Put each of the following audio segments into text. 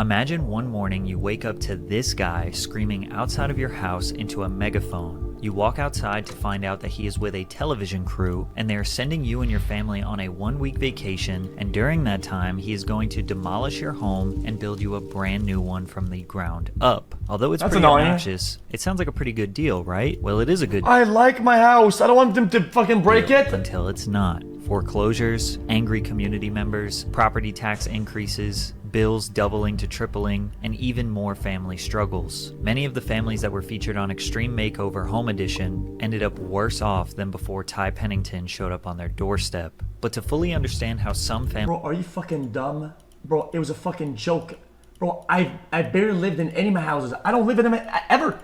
Imagine one morning you wake up to this guy screaming outside of your house into a megaphone. You walk outside to find out that he is with a television crew and they are sending you and your family on a 1-week vacation, and during that time he is going to demolish your home and build you a brand new one from the ground up. Although it's pretty obnoxious, it sounds like a pretty good deal, right? Well, it is a good deal. I like my house. I don't want them to fucking break it. Until it's not. Foreclosures, angry community members, property tax increases, bills doubling to tripling, and even more family struggles. Many of the families that were featured on Extreme Makeover Home Edition ended up worse off than before Ty Pennington showed up on their doorstep. But to fully understand how some families... Bro, are you fucking dumb? Bro, it was a fucking joke. Bro, I barely lived in any of my houses. I don't live in them ever.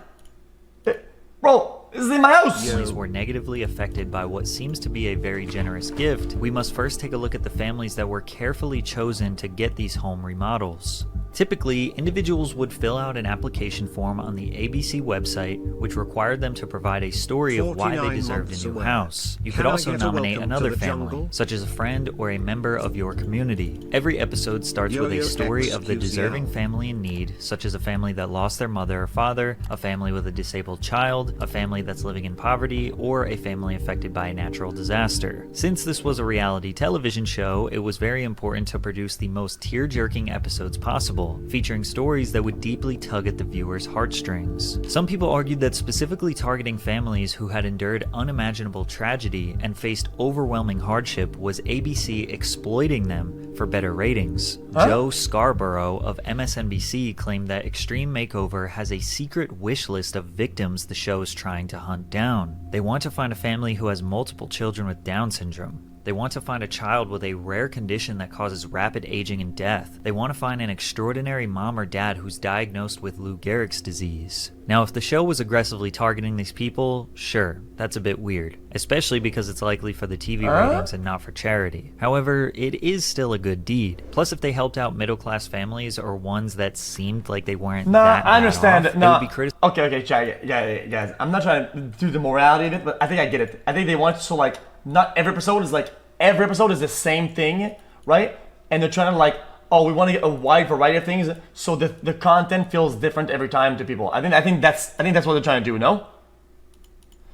Bro, this is in my house. Families were negatively affected by what seems to be a very generous gift. We must first take a look at the families that were carefully chosen to get these home remodels. Typically, individuals would fill out an application form on the ABC website, which required them to provide a story of why they deserved a new house. You could also nominate another family, such as a friend or a member of your community. Every episode starts with a story of the deserving family in need, such as a family that lost their mother or father, a family with a disabled child, a family that's living in poverty, or a family affected by a natural disaster. Since this was a reality television show, it was very important to produce the most tear-jerking episodes possible, featuring stories that would deeply tug at the viewer's heartstrings. Some people argued that specifically targeting families who had endured unimaginable tragedy and faced overwhelming hardship was ABC exploiting them for better ratings. Joe Scarborough of MSNBC claimed that Extreme Makeover has a secret wish list of victims the show is trying to hunt down. They want to find a family who has multiple children with Down syndrome. They want to find a child with a rare condition that causes rapid aging and death. They want to find an extraordinary mom or dad who's diagnosed with Lou Gehrig's disease. Now, if the show was aggressively targeting these people, sure, that's a bit weird, especially because it's likely for the TV ratings and not for charity. However, it is still a good deed. Plus, if they helped out middle-class families or ones that seemed like they weren't that I understand. off, no, would be okay, guys. I'm not trying to do the morality of it, but I think I get it. I think they want so like not every episode is like every episode is the same thing, right? And they're trying to like, oh, we want to get a wide variety of things, so the content feels different every time to people. I think that's what they're trying to do, no?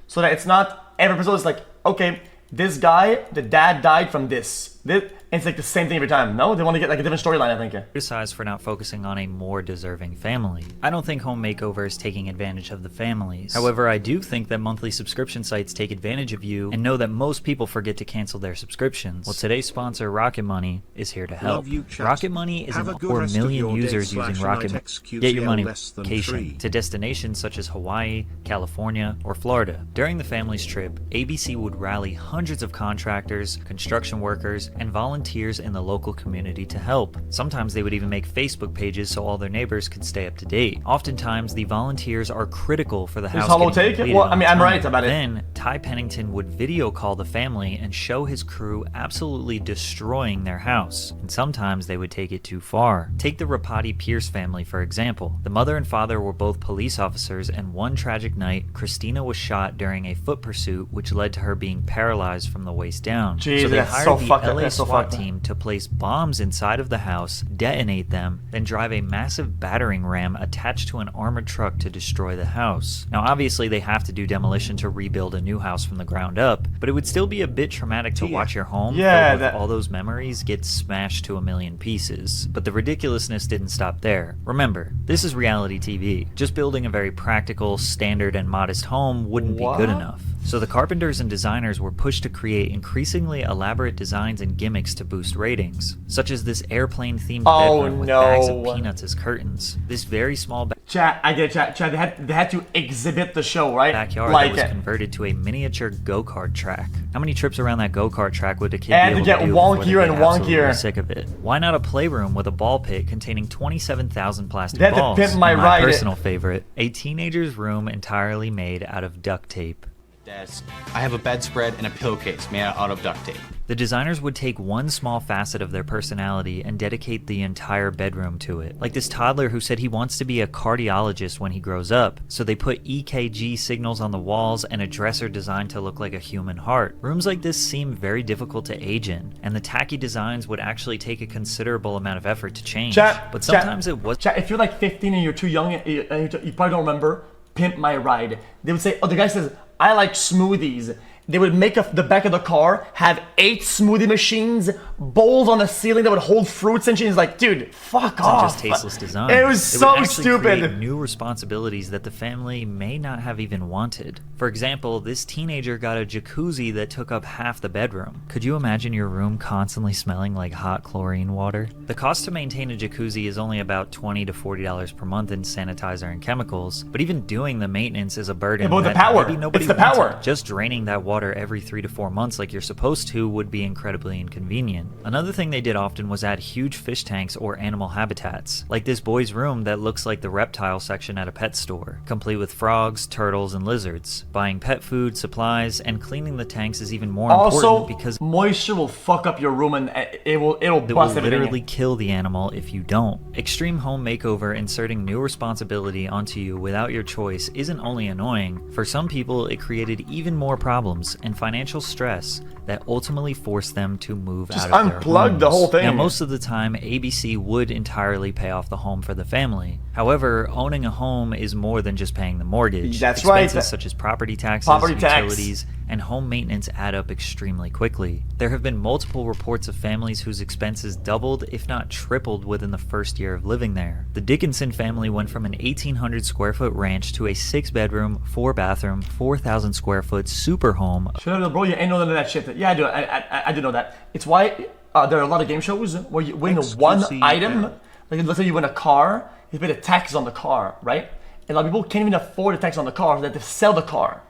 So that it's not every episode is like, okay, this guy, the dad died from this. It's like the same thing every time. No, they want to get like a different storyline, I think. Criticized for not focusing on a more deserving family. I don't think Home Makeover is taking advantage of the families. However, I do think that monthly subscription sites take advantage of you and know that most people forget to cancel their subscriptions. Well, today's sponsor, Rocket Money, is here to help. Rocket Money is an 4 million users using Rocket Money. Get your money vacation to destinations such as Hawaii, California, or Florida. During the family's trip, ABC would rally hundreds of contractors, construction workers, and volunteers in the local community to help. Sometimes they would even make Facebook pages so all their neighbors could stay up to date. Oftentimes, the volunteers are critical for the house getting completed. Well, I mean, I'm right about it. Then, Ty Pennington would video call the family and show his crew absolutely destroying their house. And sometimes they would take it too far. Take the Rapati Pierce family, for example. The mother and father were both police officers, and one tragic night, Christina was shot during a foot pursuit, which led to her being paralyzed from the waist down. Jeez, so they hired the LA SWAT fucked. team to place bombs inside of the house, detonate them, then drive a massive battering ram attached to an armored truck to destroy the house. Now, obviously, they have to do demolition to rebuild a new house from the ground up, but it would still be a bit traumatic to watch your home filled with all those memories get smashed to a million pieces. But the ridiculousness didn't stop there. Remember, this is reality TV. Just building a very practical, standard, and modest home wouldn't be good enough. So the carpenters and designers were pushed to create increasingly elaborate designs and gimmicks to boost ratings, such as this airplane-themed bedroom with bags of peanuts as curtains. This very small Chat, I get it, chat. They had to exhibit the show, right? Backyard that was converted to a miniature go-kart track. How many trips around that go-kart track would a kid be able to do before they get absolutely sick of it? Why not a playroom with a ball pit containing 27,000 plastic balls? My personal favorite, a teenager's room entirely made out of duct tape. Desk. I have a bedspread and a pillowcase made out of duct tape. The designers would take one small facet of their personality and dedicate the entire bedroom to it. Like this toddler who said he wants to be a cardiologist when he grows up, so they put EKG signals on the walls and a dresser designed to look like a human heart. Rooms like this seem very difficult to age in, and the tacky designs would actually take a considerable amount of effort to change. But sometimes it was. Chat, if you're like 15 and you're too young, and you probably don't remember Pimp My Ride. They would say, oh, the guy says, I like smoothies. They would make the back of the car have 8 smoothie machines, bowls on the ceiling that would hold fruits and shit. He's like, dude, fuck off. Just tasteless design. It was so stupid. Create new responsibilities that the family may not have even wanted. For example, this teenager got a jacuzzi that took up half the bedroom. Could you imagine your room constantly smelling like hot chlorine water? The cost to maintain a jacuzzi is only about $20 to $40 per month in sanitizer and chemicals, but even doing the maintenance is a burden. Yeah, but the power. Maybe nobody it's the wants power. It. Just draining that water every 3 to 4 months like you're supposed to would be incredibly inconvenient. Another thing they did often was add huge fish tanks or animal habitats, like this boy's room that looks like the reptile section at a pet store, complete with frogs, turtles, and lizards. Buying pet food, supplies, and cleaning the tanks is even more important because moisture will fuck up your room and it'll bust everything. Literally kill the animal if you don't. Extreme home makeover inserting new responsibility onto you without your choice isn't only annoying, for some people it created even more problems and financial stress that ultimately forced them to move out of their homes. Unplug the whole thing. Now, most of the time, ABC would entirely pay off the home for the family. However, owning a home is more than just paying the mortgage. That's Expenses right. such as property taxes, utilities, and home maintenance add up extremely quickly. There have been multiple reports of families whose expenses doubled, if not tripled, within the first year of living there. The Dickinson family went from an 1,800 square foot ranch to a 6-bedroom, 4-bathroom, 4,000 square foot super home. Shut up, bro. You ain't know none of that shit. Yeah, I do. I do know that. It's why there are a lot of game shows where you win one item. Like, let's say you win a car, you pay the taxes on the car, right? And a lot of people can't even afford the tax on the car, so they have to sell the car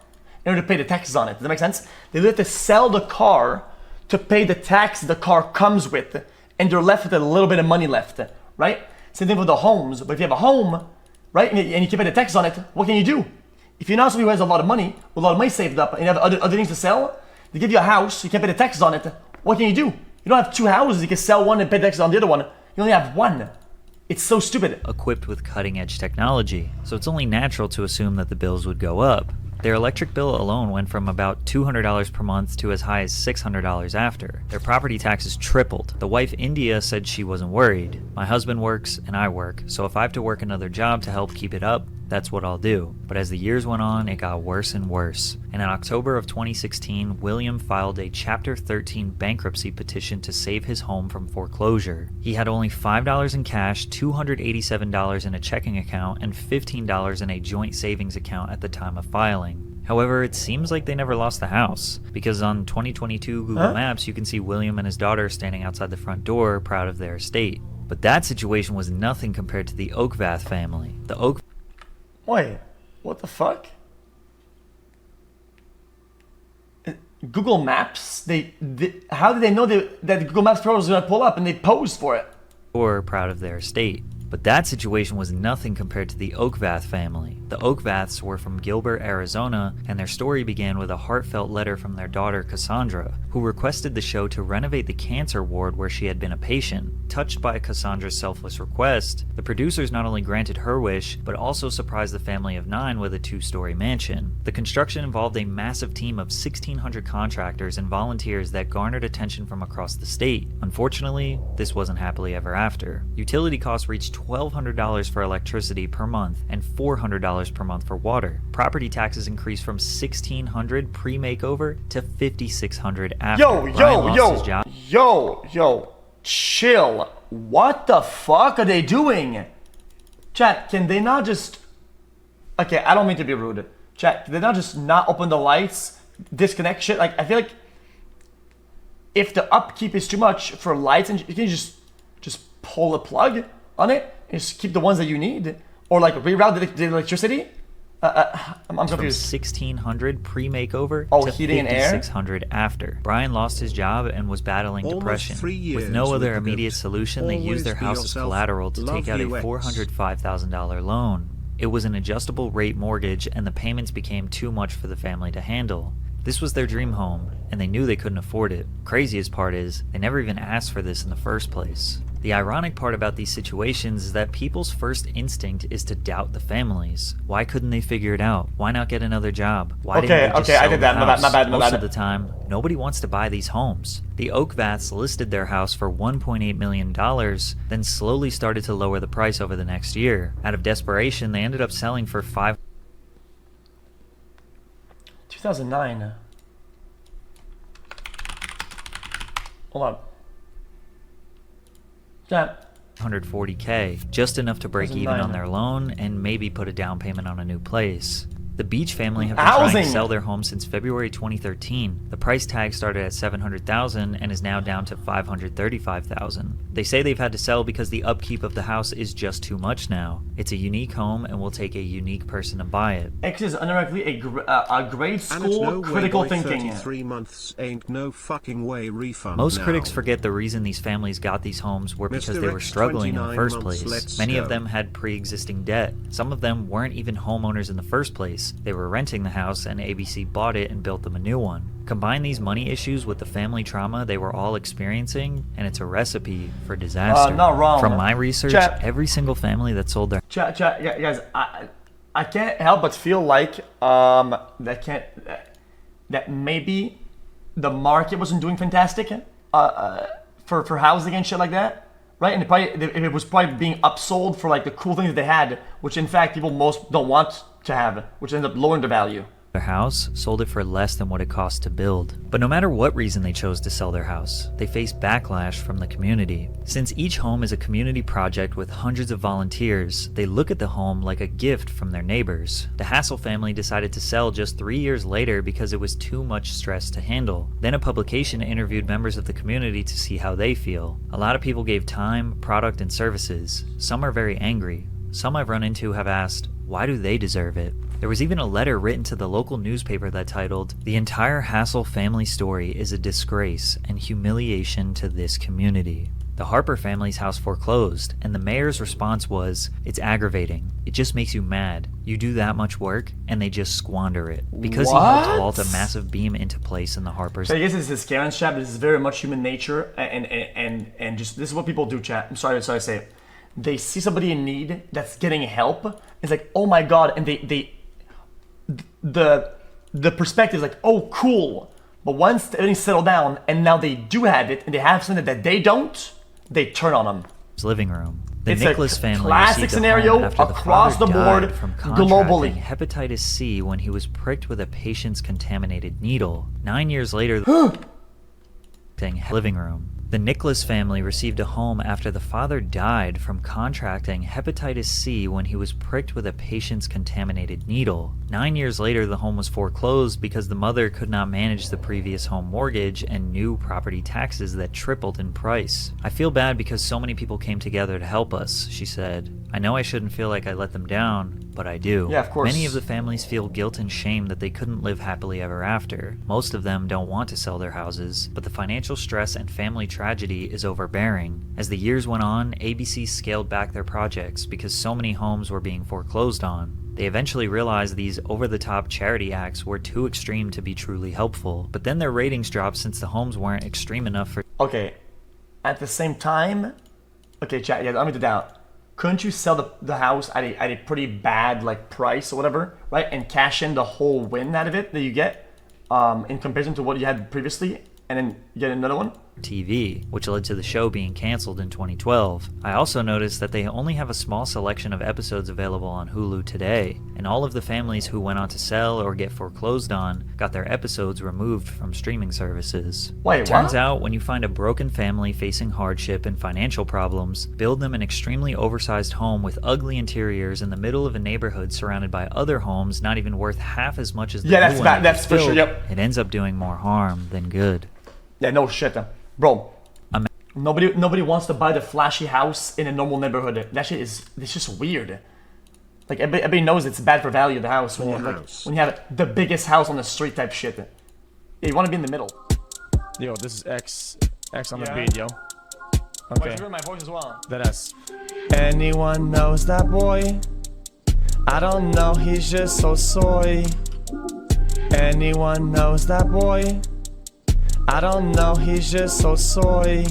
in order to pay the taxes on it. Does that make sense? They have to sell the car to pay the tax the car comes with, and they're left with a little bit of money left, right? Same thing with the homes. But if you have a home, right, and you can pay the taxes on it, what can you do? If you're not somebody who has a lot of money, with a lot of money saved up, and you have other things to sell, they give you a house, you can't pay the taxes on it, what can you do? You don't have 2 houses, you can sell one and pay taxes on the other one. You only have one. It's so stupid. Equipped with cutting-edge technology, so it's only natural to assume that the bills would go up. Their electric bill alone went from about $200 per month to as high as $600 after. Their property taxes tripled. The wife, India, said she wasn't worried. My husband works and I work, so if I have to work another job to help keep it up, that's what I'll do. But as the years went on, it got worse and worse. And in October of 2016, William filed a Chapter 13 bankruptcy petition to save his home from foreclosure. He had only $5 in cash, $287 in a checking account, and $15 in a joint savings account at the time of filing. However, it seems like they never lost the house, because on 2022 Google Maps, you can see William and his daughter standing outside the front door, proud of their estate. But that situation was nothing compared to the Oakvaths family. Wait, what the fuck? Google Maps? How did they know that Google Maps Pro was going to pull up and they posed for it? Or proud of their estate. But that situation was nothing compared to the Oakvaths family. The Oakvaths were from Gilbert, Arizona, and their story began with a heartfelt letter from their daughter Cassandra, who requested the show to renovate the cancer ward where she had been a patient. Touched by Cassandra's selfless request, the producers not only granted her wish, but also surprised the family of 9 with a 2-story mansion. The construction involved a massive team of 1,600 contractors and volunteers that garnered attention from across the state. Unfortunately, this wasn't happily ever after. Utility costs reached $1,200 for electricity per month and $400 per month for water. Property taxes increased from $1,600 pre-makeover to $5,600 after. Yo, chill. What the fuck are they doing? Chat, can they not just... Okay, I don't mean to be rude. Chat, can they not just not open the lights, disconnect shit? Like, I feel like if the upkeep is too much for lights, and you can just pull the plug on it and just keep the ones that you need, or like reroute the electricity. I'm confused. From $1,600 pre-makeover to heating and air? $5,600 after. Brian lost his job and was battling depression. With no other immediate solution, they used their house as collateral to take out a $405,000 loan. It was an adjustable rate mortgage, and the payments became too much for the family to handle. This was their dream home, and they knew they couldn't afford it. Craziest part is, they never even asked for this in the first place. The ironic part about these situations is that people's first instinct is to doubt the families. Why couldn't they figure it out? Why not get another job? Why didn't they just sell I did that. the house? My bad. Most of the time, nobody wants to buy these homes. The Oakvaths listed their house for $1.8 million, then slowly started to lower the price over the next year. Out of desperation, they ended up selling for 2009. Hold on. That. $140K, just enough to break even on their loan and maybe put a down payment on a new place. The Beach family have been trying to sell their home since February 2013. The price tag started at $700,000 and is now down to $535,000. They say they've had to sell because the upkeep of the house is just too much now. It's a unique home and will take a unique person to buy it. X is unironically a grade school critical thinking. 33 months ain't no fucking way refund. Most critics forget the reason these families got these homes were because they were struggling in the first place. Many of them had pre-existing debt. Some of them weren't even homeowners in the first place. They were renting the house and ABC bought it and built them a new one. Combine these money issues with the family trauma they were all experiencing, and it's a recipe for disaster. Not wrong. From my research, every single family that sold their... Guys, I can't help but feel like that maybe the market wasn't doing fantastic for housing and shit like that. Right, and it was probably being upsold for like the cool things that they had, which in fact people most don't want to have, which ends up lowering the value. Their house, sold it for less than what it cost to build. But no matter what reason they chose to sell their house, they face backlash from the community. Since each home is a community project with hundreds of volunteers, they look at the home like a gift from their neighbors. The Hassel family decided to sell just 3 years later because it was too much stress to handle. Then a publication interviewed members of the community to see how they feel. A lot of people gave time, product, and services. Some are very angry. Some I've run into have asked, why do they deserve it? There was even a letter written to the local newspaper that titled, "The entire Hassel family story is a disgrace and humiliation to this community." The Harper family's house foreclosed, and the mayor's response was, "It's aggravating. It just makes you mad. You do that much work, and they just squander it." Because he helped vault a massive beam into place in the Harpers. So I guess this is Karen's chat, but this is very much human nature, and just this is what people do, chat. I'm sorry to say it. They see somebody in need that's getting help. It's like, oh my god, and the perspective is like, oh cool. But once everything's settled down and now they do have it and they have something that they don't, they turn on them. Living room. The It's Nicholas a family classic received a scenario home after across the the father board died from globally. contracting hepatitis C when he was pricked with a patient's contaminated needle. 9 years later, living room. The Nicholas family received a home after the father died from contracting hepatitis C when he was pricked with a patient's contaminated needle. 9 years later, the home was foreclosed because the mother could not manage the previous home mortgage and new property taxes that tripled in price. "I feel bad because so many people came together to help us," she said. "I know I shouldn't feel like I let them down, but I do." Yeah, of course. Many of the families feel guilt and shame that they couldn't live happily ever after. Most of them don't want to sell their houses, but the financial stress and family tragedy is overbearing. As the years went on, ABC scaled back their projects because so many homes were being foreclosed on. They eventually realized these over-the-top charity acts were too extreme to be truly helpful, but then their ratings dropped since the homes weren't extreme enough for... Okay, at the same time, okay, chat, yeah, let me do that. Couldn't you sell the house at a pretty bad like price or whatever, right? And cash in the whole win out of it that you get in comparison to what you had previously, and then get another one? TV, which led to the show being canceled in 2012. I also noticed that they only have a small selection of episodes available on Hulu today, and all of the families who went on to sell or get foreclosed on got their episodes removed from streaming services. Wait, Turns what? out, when you find a broken family facing hardship and financial problems, build them an extremely oversized home with ugly interiors in the middle of a neighborhood surrounded by other homes not even worth half as much as the Yeah, new one that's was for sure, built, yep. It ends up doing more harm than good. Yeah, no shit, bro. Nobody wants to buy the flashy house in a normal neighborhood. That shit is, it's just weird. Like everybody knows it's bad for value of the house when you have the biggest house on the street type shit. Yeah, you want to be in the middle. Yo, this is X on the beat, yo. Okay. Hear my voice as well. That ass. Anyone knows that boy? I don't know, he's just so soy. Anyone knows that boy? I don't know, he's just so soy.